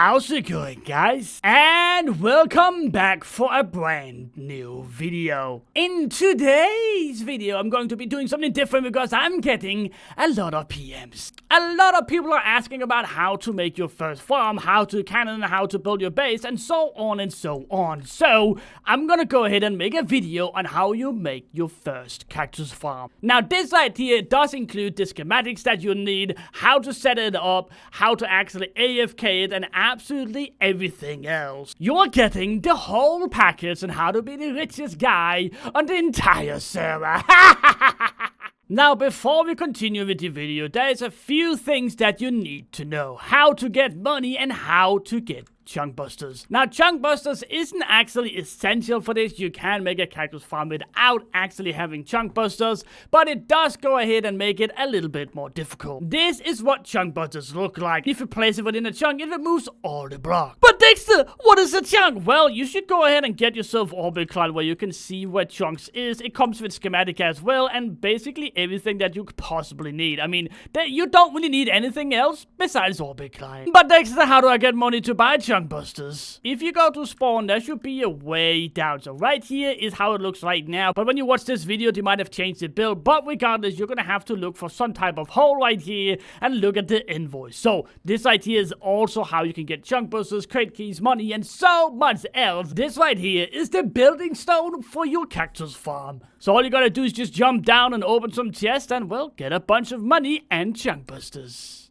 How's it going, guys? And welcome back for a brand new video. In today's video, I'm going to be doing something different because I'm getting a lot of PMs. A lot of people are asking about how to make your first farm, how to cannon, how to build your base, and so on and so on. So, I'm gonna go ahead and make a video on how you make your first cactus farm. Now, this right here does include the schematics that you need, how to set it up, how to actually AFK it, and absolutely everything else. You're getting the whole package on how to be the richest guy on the entire server. Now, before we continue with the video, there's a few things that you need to know. How to get money and how to get chunk busters. Now, chunk busters isn't actually essential for this. You can make a cactus farm without actually having chunk busters, but it does go ahead and make it a little bit more difficult. This is what chunk busters look like. If you place it within a chunk, it removes all the blocks. But Dexter, what is a chunk? Well, you should go ahead and get yourself 𝐿𝐵𝐼𝐺 where you can see where chunks is. It comes with schematic as well, and basically everything that you could possibly need. I mean, you don't really need anything else besides 𝐿𝐵𝐼𝐺. But Dexter, how do I get money to buy chunk busters? If you go to spawn, there should be a way down. So right here is how it looks right now. But when you watch this video, they might have changed the build. But regardless, you're gonna have to look for some type of hole right here and look at the invoice. So this right here is also how you can get chunk busters, crate keys, money, and so much else. This right here is the building stone for your cactus farm. So all you gotta do is just jump down and open some chests and, well, get a bunch of money and chunk busters.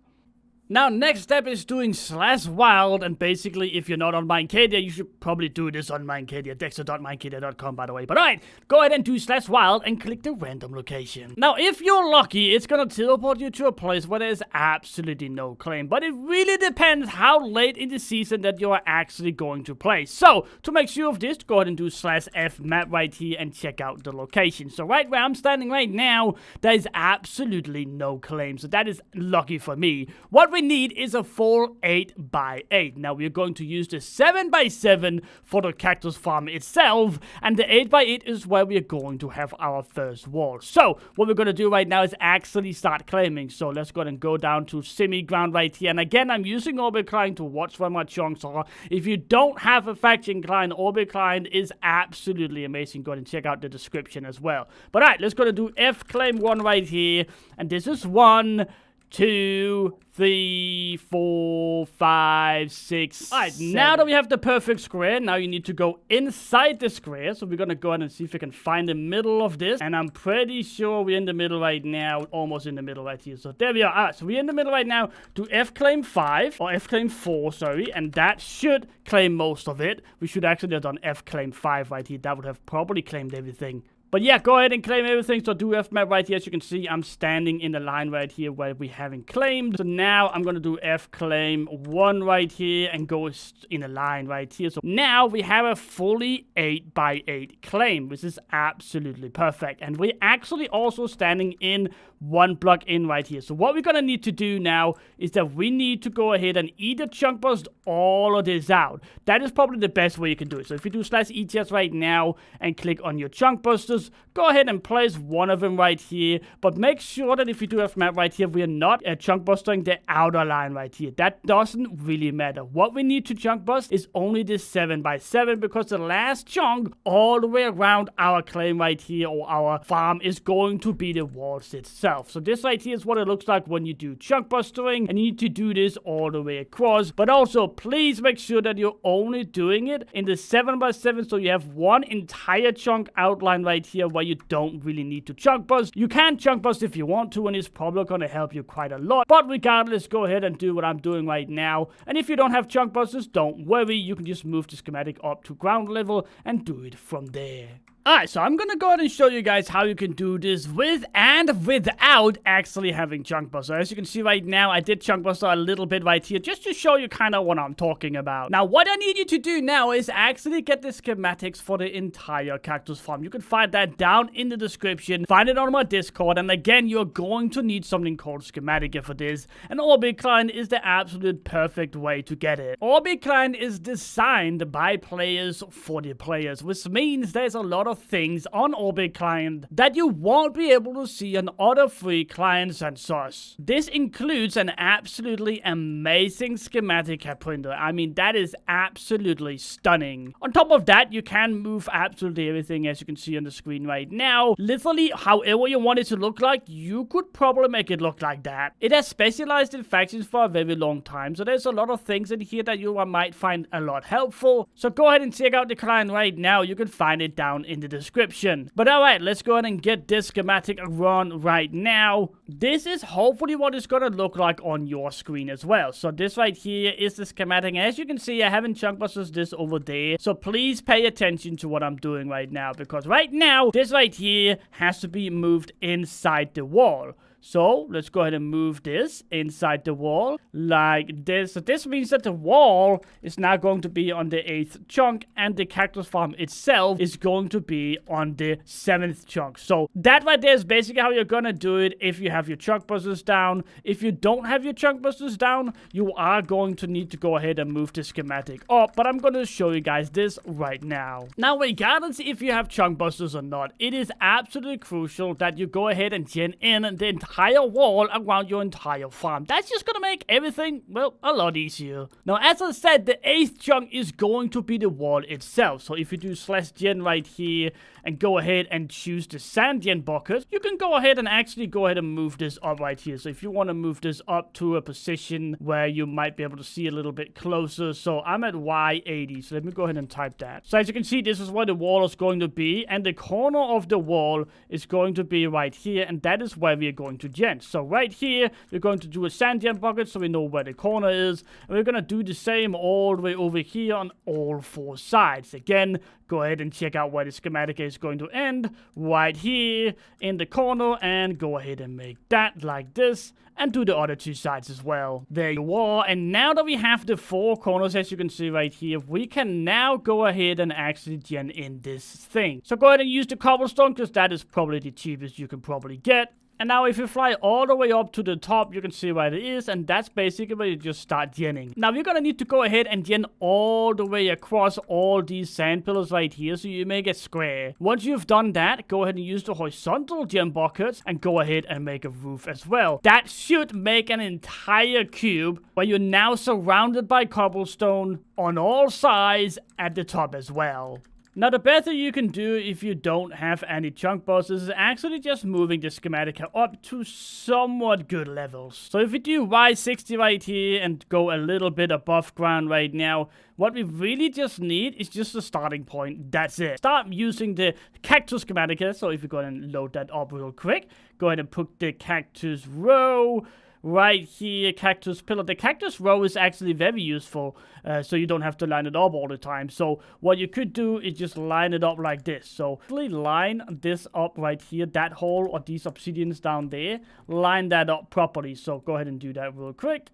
Now, next step is doing /wild, and basically, if you're not on 𝐼𝐬𝐬𝐜, you should probably do this on 𝐼𝐬𝐬𝐜, dexter.𝐼𝐬𝐬𝐜.com, by the way. But alright, go ahead and do /wild and click the random location. Now, if you're lucky, it's gonna teleport you to a place where there's absolutely no claim, but it really depends how late in the season that you are actually going to play. So, to make sure of this, go ahead and do /f map right here and check out the location. So, right where I'm standing right now, there is absolutely no claim, so that is lucky for me. What we need is a full 8x8. Now we're going to use the 7x7 for the cactus farm itself, and the 8x8 is where we're going to have our first wall. So what we're going to do right now is actually start claiming. So let's go ahead and go down to semi-ground right here, and again I'm using 𝐿𝐵𝐼𝐺 to watch where my chunks are. If you don't have a faction client, 𝐿𝐵𝐼𝐺 is absolutely amazing. Go ahead and check out the description as well. But alright, let's go ahead and do F claim 1 right here, and this is 1, 2, 3, 4, 5, 6. Alright, now that we have the perfect square, now you need to go inside the square. So we're gonna go ahead and see if we can find the middle of this. And I'm pretty sure we're in the middle right now, almost in the middle right here. So there we are. Alright, so we're in the middle right now. Do F claim 5, or F claim 4, sorry. And that should claim most of it. We should actually have done F claim 5 right here. That would have probably claimed everything. But yeah, go ahead and claim everything. So do F map right here. As you can see, I'm standing in the line right here where we haven't claimed. So now I'm going to do F claim 1 right here and go in a line right here. So now we have a fully 8x8 claim, which is absolutely perfect. And we're actually also standing in 1 block in right here. So what we're going to need to do now is that we need to go ahead and either chunk bust all of this out. That is probably the best way you can do it. So if you do /ETS right now and click on your chunk busters, go ahead and place one of them right here. But make sure that if you do F map right here, we are not chunk busting the outer line right here. That doesn't really matter. What we need to chunk bust is only this 7x7, because the last chunk all the way around our claim right here, or our farm, is going to be the walls itself. So this right here is what it looks like when you do chunk bustering, and you need to do this all the way across. But also, please make sure that you're only doing it in the 7x7, so you have one entire chunk outline right here where you don't really need to chunk bust. You can chunk bust if you want to, and it's probably going to help you quite a lot. But regardless, go ahead and do what I'm doing right now. And if you don't have chunk busters, don't worry. You can just move the schematic up to ground level and do it from there. Alright, so I'm gonna go ahead and show you guys how you can do this with and without actually having chunk buster. As you can see right now, I did chunk buster a little bit right here just to show you kind of what I'm talking about. Now, what I need you to do now is actually get the schematics for the entire cactus farm. You can find that down in the description. Find it on my Discord, and again, you're going to need something called Schematic for this, and 𝐿𝐵𝐼𝐺 is the absolute perfect way to get it. 𝐿𝐵𝐼𝐺 is designed by players for the players, which means there's a lot of of things on Orbit Client that you won't be able to see on other free clients and such. This includes an absolutely amazing schematic printer. I mean, that is absolutely stunning. On top of that, you can move absolutely everything, as you can see on the screen right now. Literally, however you want it to look like, you could probably make it look like that. It has specialized in factions for a very long time, so there's a lot of things in here that you might find a lot helpful. So go ahead and check out the client right now. You can find it down in the description. But alright, let's go ahead and get this schematic run right now. This is hopefully what it's gonna look like on your screen as well. So this right here is the schematic. As you can see, I haven't chunk busted this over there, so please pay attention to what I'm doing right now, because right now this right here has to be moved inside the wall. So let's go ahead and move this inside the wall like this. So this means that the wall is now going to be on the 8th chunk, and the cactus farm itself is going to be on the 7th chunk. So that right there is basically how you're gonna do it if you have your chunk busters down. If you don't have your chunk busters down, you are going to need to go ahead and move the schematic up. But I'm gonna show you guys this right now. Now, regardless if you have chunk busters or not, it is absolutely crucial that you go ahead and gen in the entire wall around your entire farm. That's just gonna make everything, well, a lot easier. Now, as I said, the 8th chunk is going to be the wall itself. So if you do /gen right here and go ahead and choose the sand gen bucket, you can go ahead and actually go ahead and move this up right here. So if you want to move this up to a position where you might be able to see a little bit closer. So I'm at Y80, so let me go ahead and type that. So as you can see, this is where the wall is going to be, and the corner of the wall is going to be right here, and that is where we are going to gen. So right here, we're going to do a sand gen bucket so we know where the corner is, and we're going to do the same all the way over here on all 4 sides. Again, go ahead and check out where the schematic is going to end, right here in the corner, and go ahead and make that like this, and do the other 2 sides as well. There you are. And now that we have the 4 corners, as you can see right here, we can now go ahead and actually gen in this thing. So go ahead and use the cobblestone, because that is probably the cheapest you can probably get. And now if you fly all the way up to the top, you can see where it is, and that's basically where you just start genning. Now you're gonna need to go ahead and gen all the way across all these sand pillars right here, so you make a square. Once you've done that, go ahead and use the horizontal gen buckets and go ahead and make a roof as well. That should make an entire cube where you're now surrounded by cobblestone on all sides at the top as well. Now, the best thing you can do if you don't have any chunk busters is actually just moving the schematic up to somewhat good levels. So if we do Y60 right here and go a little bit above ground right now, what we really just need is just a starting point. That's it. Start using the cactus schematic. So if you go ahead and load that up real quick, go ahead and put the cactus row right here, cactus pillar. The cactus row is actually very useful, so you don't have to line it up all the time. So what you could do is just line it up like this. So really line this up right here, that hole or these obsidians down there, line that up properly. So go ahead and do that real quick,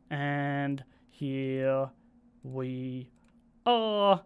and here we are.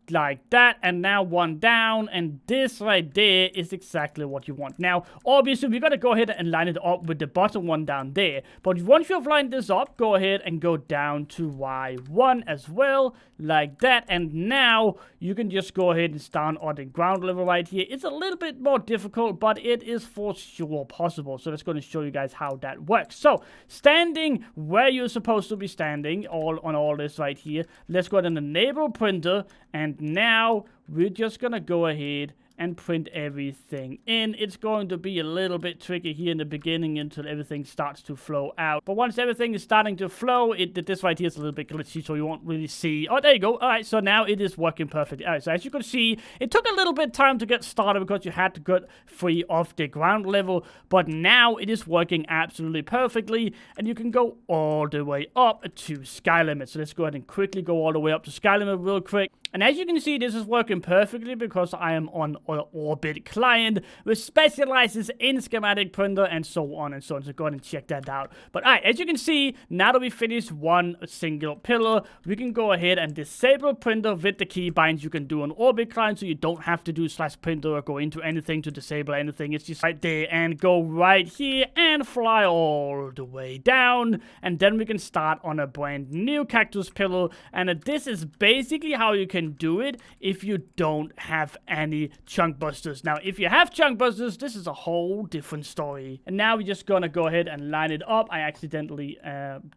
Like that, and now 1 down, and this right there is exactly what you want. Now, obviously, we gotta go ahead and line it up with the bottom one down there, but once you've lined this up, go ahead and go down to Y1 as well, like that, and now you can just go ahead and start on the ground level right here. It's a little bit more difficult, but it is for sure possible. So that's going to show you guys how that works. So standing where you're supposed to be standing, all this right here, let's go ahead and enable printer, and now we're just gonna go ahead and print everything in. It's going to be a little bit tricky here in the beginning until everything starts to flow out. But once everything is starting to flow, this right here is a little bit glitchy, so you won't really see. Oh, there you go. All right, so now it is working perfectly. All right, so as you can see, it took a little bit of time to get started because you had to get free of the ground level, but now it is working absolutely perfectly, and you can go all the way up to sky limit. So let's go ahead and quickly go all the way up to sky limit real quick. And as you can see, this is working perfectly because I am on an Orbit client, which specializes in schematic printer and so on and so on. So go ahead and check that out. But alright, as you can see, now that we finished one single pillar, we can go ahead and disable printer with the keybinds you can do on Orbit client, so you don't have to do /printer or go into anything to disable anything. It's just right there, and go right here and fly all the way down, and then we can start on a brand new cactus pillar. And this is basically how you can can do it if you don't have any chunk busters. Now, if you have chunk busters, this is a whole different story. And now we're just gonna go ahead and line it up. I accidentally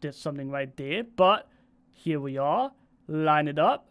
did something right there, but here we are. Line it up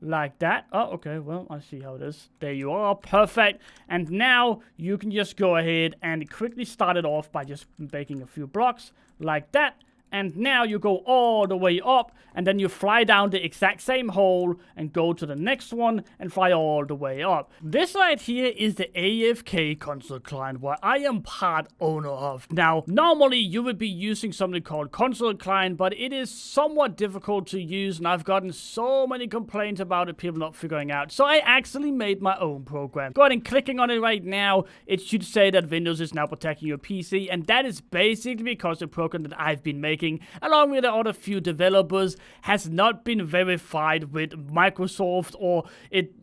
like that. Oh, okay, well, I see how it is. There you are, perfect. And now you can just go ahead and quickly start it off by just making a few blocks like that. And now you go all the way up, and then you fly down the exact same hole and go to the next one and fly all the way up. This right here is the AFK console client, where I am part owner of. Now, normally you would be using something called console client, but it is somewhat difficult to use, and I've gotten so many complaints about it, people not figuring out. So I actually made my own program. Go ahead and clicking on it right now. It should say that Windows is now protecting your PC, and that is basically because the program that I've been making, along with the other few developers, has not been verified with Microsoft, or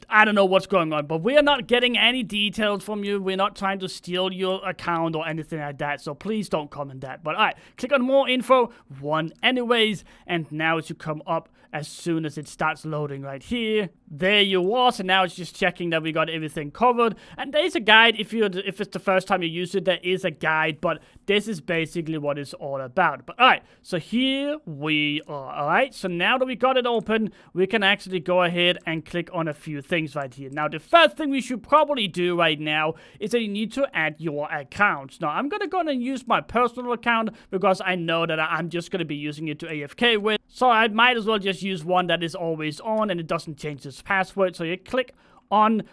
I don't know what's going on, but we are not getting any details from you. We're not trying to steal your account or anything like that, so please don't comment that. But alright, click on more info, one anyways, and now it should come up as soon as it starts loading right here. There you are. So now it's just checking that we got everything covered, and there's a guide. If it's the first time you use it, there is a guide, but this is basically what it's all about. But alright, so here we are. Alright, so now that we got it open, we can actually go ahead and click on a few things right here. Now, the first thing we should probably do right now is that you need to add your accounts. Now, I'm gonna go ahead and use my personal account because I know that I'm just gonna be using it to AFK with, so I might as well just use one that is always on and it doesn't change its password. So you click on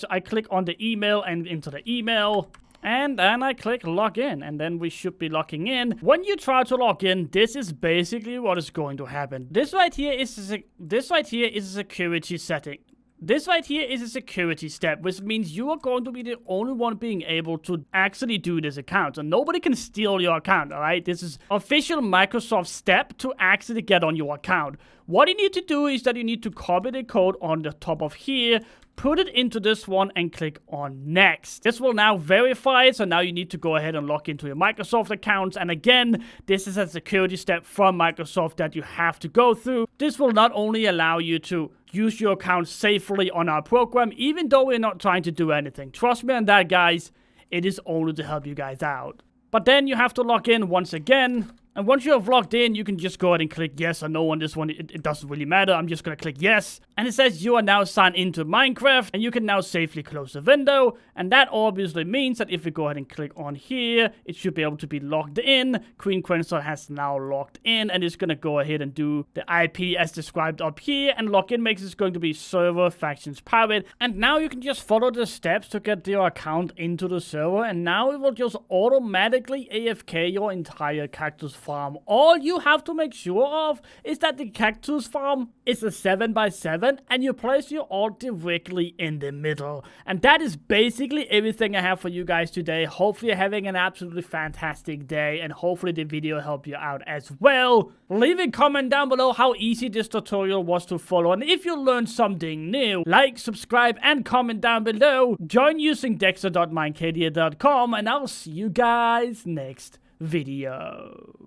I click on the email and into the email, and then I click login, and then we should be logging in. When you try to log in, this is basically what is going to happen. This right here is a security setting. This right here is a security step, which means you are going to be the only one being able to actually do this account. And nobody can steal your account, alright? This is official Microsoft step to actually get on your account. What you need to do is that you need to copy the code on the top of here, put it into this one, and click on next. This will now verify it, so now you need to go ahead and log into your Microsoft accounts. And again, this is a security step from Microsoft that you have to go through. This will not only allow you to use your account safely on our program, even though we're not trying to do anything. Trust me on that, guys. It is only to help you guys out. But then you have to log in once again. And once you have logged in, you can just go ahead and click yes or no on this one. It doesn't really matter. I'm just going to click yes. And it says you are now signed into Minecraft, and you can now safely close the window. And that obviously means that if we go ahead and click on here, it should be able to be logged in. 𝐂𝐿𝐴 has now logged in, and it's going to go ahead and do the IP as described up here. And login makes it going to be server factions private. And now you can just follow the steps to get your account into the server. And now it will just automatically AFK your entire Cactus farm. All you have to make sure of is that the Cactus farm is a 7x7, and you place your alt directly in the middle. And that is basically everything I have for you guys today. Hopefully you're having an absolutely fantastic day, and hopefully the video helped you out as well. Leave a comment down below how easy this tutorial was to follow, and if you learned something new, like, subscribe, and comment down below. Join using dexter.mindcadia.com, and I'll see you guys next video.